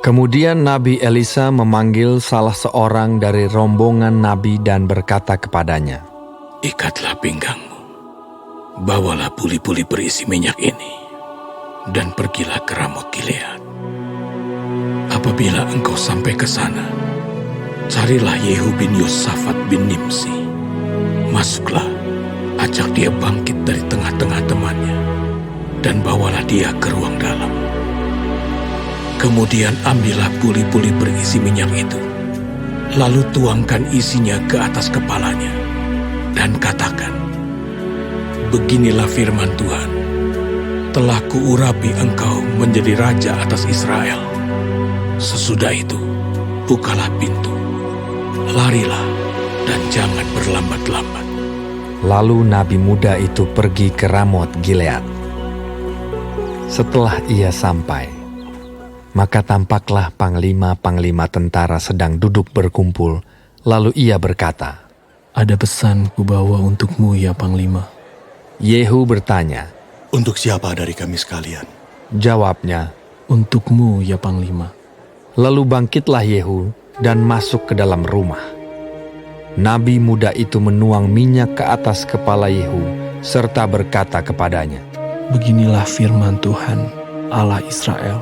Kemudian Nabi Elisa memanggil salah seorang dari rombongan Nabi dan berkata kepadanya, "Ikatlah pinggangmu, bawalah buli-buli berisi minyak ini, dan pergilah ke Ramot Gilead. Apabila engkau sampai ke sana, carilah Yehu bin Yosafat bin Nimsi. Masuklah, ajak dia bangkit dari tengah-tengah temannya, dan bawalah dia ke ruang dalam. Kemudian ambillah buli-buli berisi minyak itu, lalu tuangkan isinya ke atas kepalanya, dan katakan, beginilah firman Tuhan, telah kuurapi engkau menjadi raja atas Israel. Sesudah itu, bukalah pintu, larilah, dan jangan berlambat-lambat." Lalu nabi muda itu pergi ke Ramot Gilead. Setelah ia sampai, maka tampaklah panglima-panglima tentara sedang duduk berkumpul. Lalu ia berkata, "Ada pesan kubawa untukmu ya Panglima." Yehu bertanya. "Untuk siapa dari kami sekalian?" Jawabnya, "Untukmu ya Panglima." Lalu bangkitlah Yehu dan masuk ke dalam rumah. Nabi muda itu menuang minyak ke atas kepala Yehu serta berkata kepadanya, "Beginilah firman Tuhan, Allah Israel.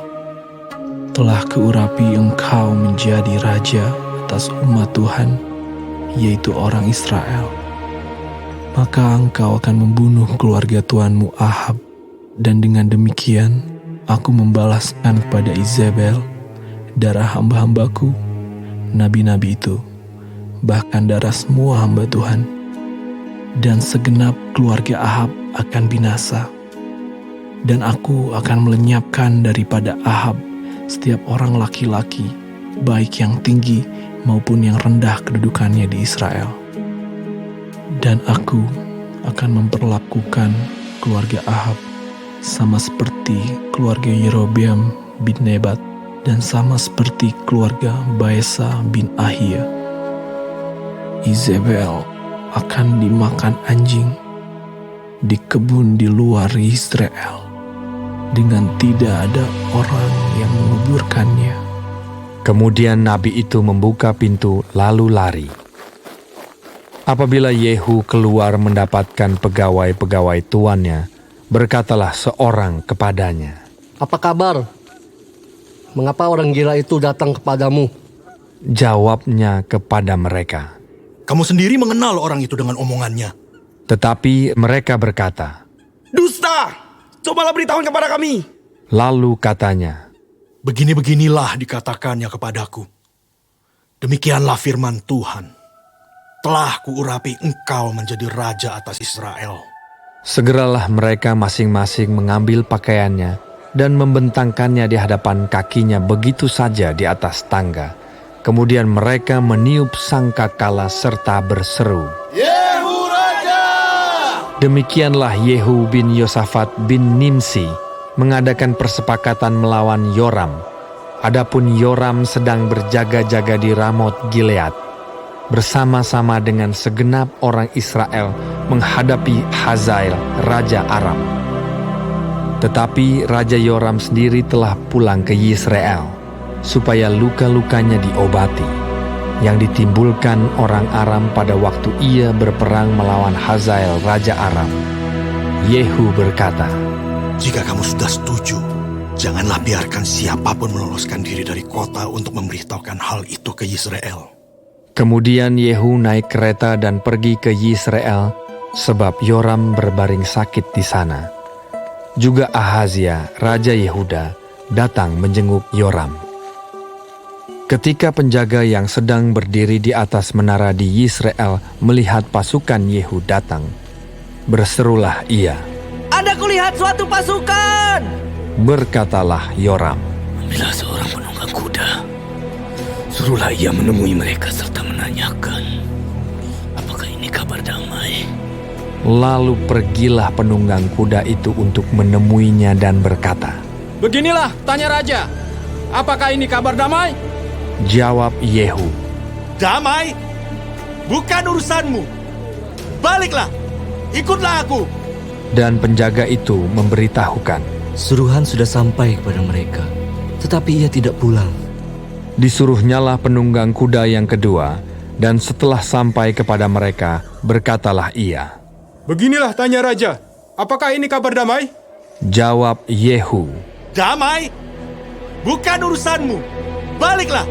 Telah kuurapi engkau menjadi raja atas umat Tuhan, yaitu orang Israel. Maka engkau akan membunuh keluarga tuanmu Ahab, dan dengan demikian aku membalaskan kepada Izebel darah hamba-hambaku, nabi-nabi itu, bahkan darah semua hamba Tuhan. Dan segenap keluarga Ahab akan binasa. Dan aku akan melenyapkan daripada Ahab setiap orang laki-laki, baik yang tinggi maupun yang rendah kedudukannya di Israel. Dan aku akan memperlakukan keluarga Ahab sama seperti keluarga Yerobeam bin Nebat dan sama seperti keluarga Baesa bin Ahia. Izebel akan dimakan anjing di kebun di luar Israel, dengan tidak ada orang yang menguburkannya." Kemudian nabi itu membuka pintu lalu lari. Apabila Yehu keluar mendapatkan pegawai-pegawai tuannya, berkatalah seorang kepadanya, "Apa kabar? Mengapa orang gila itu datang kepadamu?" Jawabnya kepada mereka. "Kamu sendiri mengenal orang itu dengan omongannya." Tetapi mereka berkata, "Dusta! Cobalah beritahu kepada kami." lalu katanya, "Begini-beginilah dikatakannya kepadaku. Demikianlah firman Tuhan. Telah kuurapi engkau menjadi raja atas Israel." Segeralah mereka masing-masing mengambil pakaiannya dan membentangkannya di hadapan kakinya begitu saja di atas tangga. Kemudian mereka meniup sangkakala serta berseru, "Yehu Raja!" Demikianlah Yehu bin Yosafat bin Nimsi mengadakan persepakatan melawan Yoram. Adapun Yoram sedang berjaga-jaga di Ramot Gilead, bersama-sama dengan segenap orang Israel menghadapi Hazael, Raja Aram. Tetapi Raja Yoram sendiri telah pulang ke Yisrael, supaya luka-lukanya diobati, yang ditimbulkan orang Aram pada waktu ia berperang melawan Hazael, Raja Aram. Yehu berkata, "Jika kamu sudah setuju, janganlah biarkan siapapun meloloskan diri dari kota untuk memberitahukan hal itu ke Yisrael." Kemudian Yehu naik kereta dan pergi ke Yisrael, sebab Yoram berbaring sakit di sana. Juga Ahazia, Raja Yehuda, datang menjenguk Yoram. Ketika penjaga yang sedang berdiri di atas menara di Yisrael melihat pasukan Yehu datang, berserulah ia, "Ada kulihat suatu pasukan!" Berkatalah Yoram, "Ambillah seorang penunggang kuda, suruhlah ia menemui mereka serta menanyakan, apakah ini kabar damai?" Lalu pergilah penunggang kuda itu untuk menemuinya dan berkata, "Beginilah, tanya raja, apakah ini kabar damai?" Jawab Yehu, "Damai? Bukan urusanmu. Baliklah, ikutlah aku." dan penjaga itu memberitahukan, Suruhan sudah sampai kepada mereka, tetapi ia tidak pulang. Disuruhnyalah penunggang kuda yang kedua, dan setelah sampai kepada mereka, berkatalah ia, Beginilah tanya raja, apakah ini kabar damai? Jawab Yehu, Damai? Bukan urusanmu. Baliklah,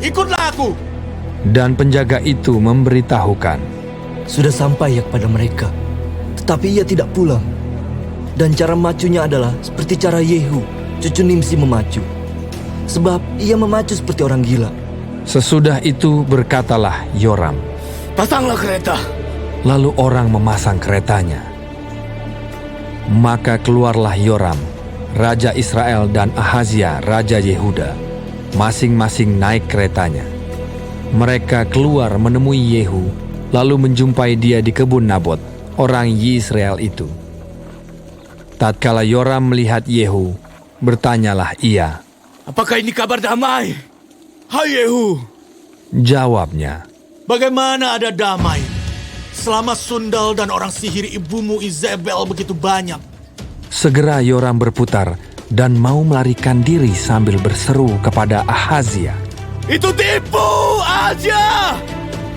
ikutlah aku. dan penjaga itu memberitahukan, Sudah sampai ya kepada mereka, tetapi ia tidak pulang. Dan cara macunya adalah seperti cara Yehu, cucu Nimsi memacu. Sebab ia memacu seperti orang gila. Sesudah itu berkatalah Yoram, Pasanglah kereta. lalu orang memasang keretanya. Maka keluarlah Yoram, Raja Israel, dan Ahazia, Raja Yehuda, masing-masing naik keretanya. Mereka keluar menemui Yehu, lalu menjumpai dia di kebun Nabot, orang Yisrael itu. Tatkala Yoram melihat Yehu, bertanyalah ia. Apakah ini kabar damai? Hai Yehu. Jawabnya, Bagaimana ada damai selama sundal dan orang sihir ibumu Izebel begitu banyak? segera Yoram berputar dan mau melarikan diri sambil berseru kepada Ahazia. Itu tipu aja.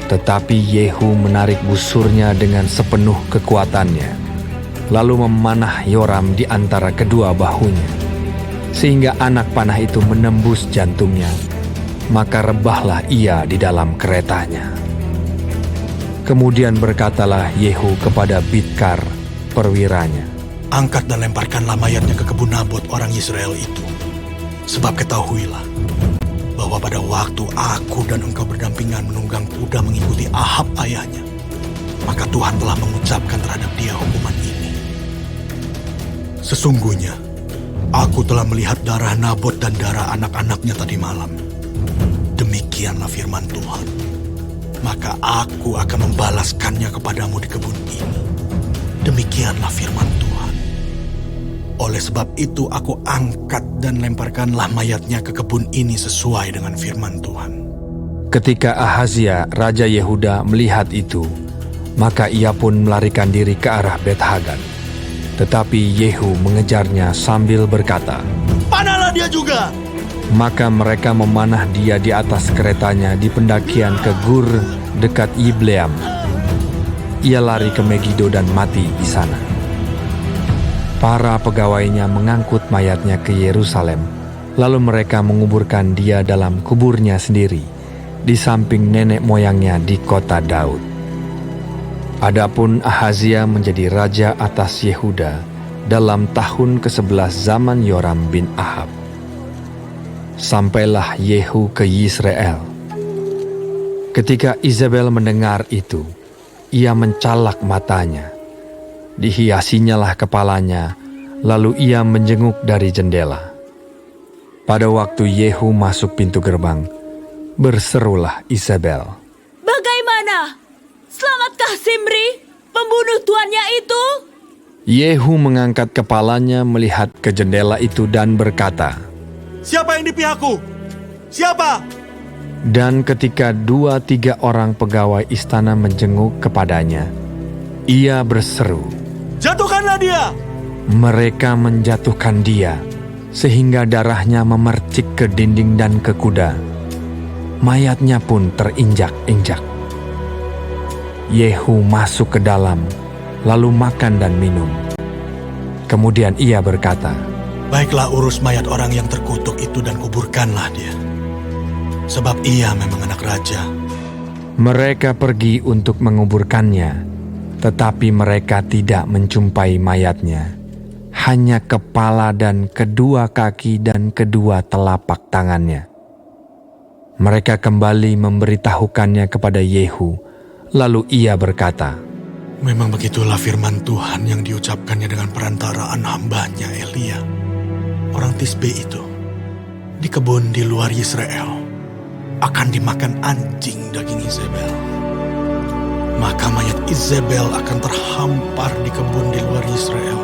Tetapi Yehu menarik busurnya dengan sepenuh kekuatannya, lalu memanah Yoram di antara kedua bahunya, sehingga anak panah itu menembus jantungnya. Maka rebahlah ia di dalam keretanya. Kemudian berkatalah Yehu kepada Bidkar, perwiranya, Angkat dan lemparkanlah mayatnya ke kebun Nabot orang Israel itu. Sebab ketahuilah bahwa pada waktu aku dan engkau berdampingan menunggang kuda mengikuti Ahab ayahnya, maka Tuhan telah mengucapkan terhadap dia hukuman ini. Sesungguhnya, aku telah melihat darah Nabot dan darah anak-anaknya tadi malam. Demikianlah firman Tuhan. Maka aku akan membalaskannya kepadamu di kebun ini. Demikianlah firman Tuhan. Oleh sebab itu aku angkat dan lemparkanlah mayatnya ke kebun ini sesuai dengan firman Tuhan. Ketika Ahazia, Raja Yehuda, melihat itu, maka ia pun melarikan diri ke arah Bet-Hagan. Tetapi Yehu mengejarnya sambil berkata, Panahlah dia juga. Maka mereka memanah dia di atas keretanya di pendakian ke Gur dekat Yibleam. Ia lari ke Megido dan mati di sana. Para pegawainya mengangkut mayatnya ke Yerusalem, lalu mereka menguburkan dia dalam kuburnya sendiri, di samping nenek moyangnya di kota Daud. Adapun Ahazia menjadi raja atas Yehuda dalam tahun ke-11 zaman Yoram bin Ahab. Sampailah Yehu ke Yisrael. Ketika Izebel mendengar itu, ia mencalak matanya. Dihiasinyalah kepalanya, lalu ia menjenguk dari jendela. Pada waktu Yehu masuk pintu gerbang, berserulah Izebel, Bagaimana? Selamatkah Simri, pembunuh tuannya itu? Yehu mengangkat kepalanya melihat ke jendela itu dan berkata, Siapa yang di pihakku? Siapa? Dan ketika 2-3 orang pegawai istana menjenguk kepadanya, ia berseru, Jatuhkanlah dia. Mereka menjatuhkan dia, sehingga darahnya memercik ke dinding dan ke kuda. Mayatnya pun terinjak-injak. Yehu masuk ke dalam, lalu makan dan minum. Kemudian ia berkata, Baiklah, urus mayat orang yang terkutuk itu dan kuburkanlah dia. Sebab ia memang anak raja. Mereka pergi untuk menguburkannya, tetapi mereka tidak menjumpai mayatnya. Hanya kepala dan kedua kaki dan kedua telapak tangannya. Mereka kembali memberitahukannya kepada Yehu, lalu ia berkata, Memang begitulah firman Tuhan yang diucapkannya dengan perantaraan hambanya Elia, orang Tisbe itu. Di kebun di luar Yisrael akan dimakan anjing daging Izebel. Maka mayat Izebel akan terhampar di kebun di luar Yisrael.